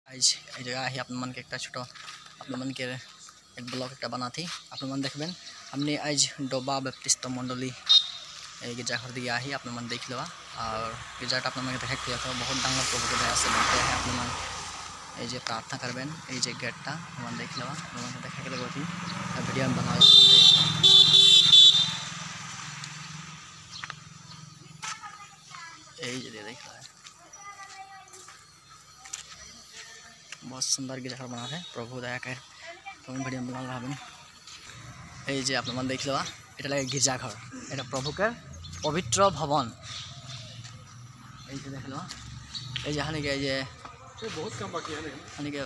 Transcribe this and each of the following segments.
आज এই জায়গা আহি আপনার মনকে একটা ছোট আপনার মনকে এক ব্লগ একটা বানাথি আপনার মন দেখবেন हमने आज डोबा बैप्टिस्ट मंडली गिरजाघर दिए आही अपने मन देख लवा और गिरजाट अपने मन देखा किया था बहुत डांगर प्रभु के दया से बनते हैं अपने मन ये प्रार्थना करबें ये गेटा मन देख लवा अपने मन देखा के लगती वीडियो में बना देख रहा है बहुत सुंदर गिरजाघर बना है प्रभु दया कर वीडियो बना रहा এই যে আপনার দেখ লওয়া এটা লাগে গির্জাঘর এটা প্রভুকের পবিত্র ভবন এই যে দেখ লওয়া এই যে হানি के ये बहुत काम बाकी है हानि के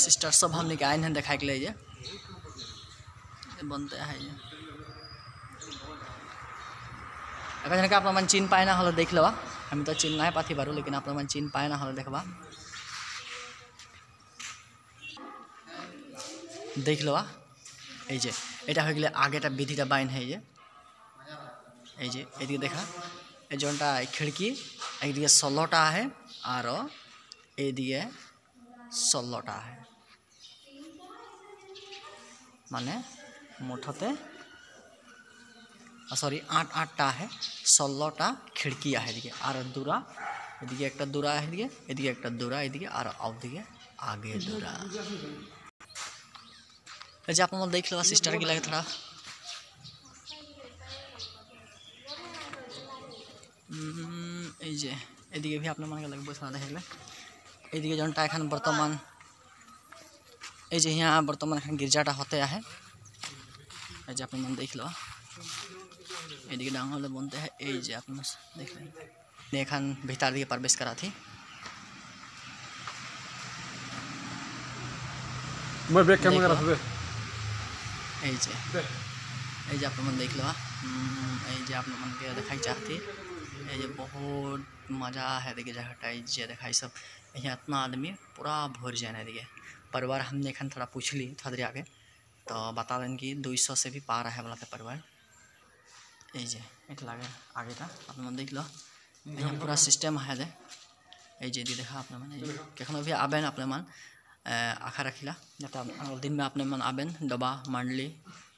सिस्टर सब हमने के आइन हैं दिखाई के लिए ये बनते हैं ये अगर जन का अपना मन चिन्ह पाए ना हल देख लवा हम तो चिन्ह ना पाथी बारू लेकिन अपना मन चिन्ह पाए ना हल देखबा देख लवा এই যে এটা হয়ে গেলে আগেটা বিধিটা বাইন है এই যে এদিকে দেখা এই জনটা খিড়কি একদিকে 16টা है আর এইদিকে 16টা है মানে মুঠতে সরি 8টা है 16টা খিড়কি है এদিকে আর দুরা এদিকে একটা দুরা এদিকে একটা দুরা এদিকে আর ওদিকে আগে দুরা आप देख लो सिस्टर की लगे थोड़ा एदिके भी अपने मन के लगे बसा देख एदिके जनटा एखन बर्तमान यहाँ बर्तमान एखन गिरजाटा होते है अपने मन देख लो एदिके डांगल बनते हैं अपने देख लें एखन भीतर दिए प्रवेश करा थी मैं बैक कैमरा रख अपने मन देख लो अपने मन के देखा चाहती बहुत मजा है देखिए जगह देखा सब यहाँ इतना आदमी पूरा भर जाए देखिए परिवार हमने एखन थोड़ा पूछली थोड़ा देर आगे तो बता दें कि 200 से भी पार है वाला परिवार लगे आगे था अपने मन देख लो यहाँ पूरा सिस्टम है देखा अपने मन कखनो भी आबेन अपने मन आशा रखिला जाते दिन में अपने मन आबेन डोबा मंडली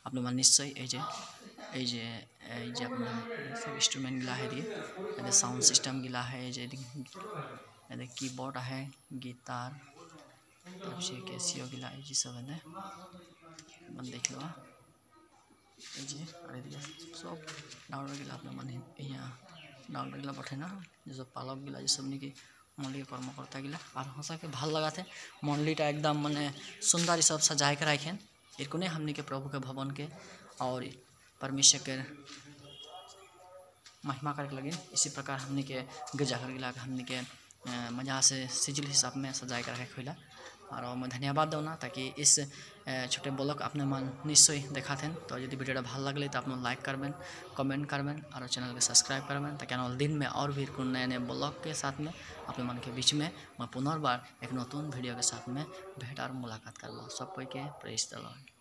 अपने मन निश्चय अपने सब इंस्ट्रूमेंट गिला है दिए साउंड सिस्टम गिला है कीबोर्ड है गिटार तब से कैसियो गिला सब है मन देख लो सब डाउन गिला अपने मन यहाँ डाउन गिला बैठे ना जो पालक गिला जो सब निकी मंडली कर्मकर्ता गिला और हंसा के भल लगा थे मंडलीटा एकदम माने सुंदर सब सजाए के रखें इरकुने हमने के प्रभु के भवन के और परमेश्वर के महिमा करके लगे इसी प्रकार हमने के गिरजाघर गिला हमने के मजा से सिजिल हिसाब में सजाए के रखे खोला और मैं धन्यवाद दूँ ना ताकि इस छोटे ब्लॉग अपने मन निश्चय देखा थे तो यदि वीडियो भल लगे तो अपने लाइक करबें कमेंट करबें और चैनल के सब्सक्राइब करबें ताकि आने दिन में और भी नए नए ब्लॉग के साथ में अपने मन के बीच में मैं पुनर्बार एक नतून वीडियो के साथ में भेंट और मुलाकात करवा सब कोई के प्रेज द लॉर्ड।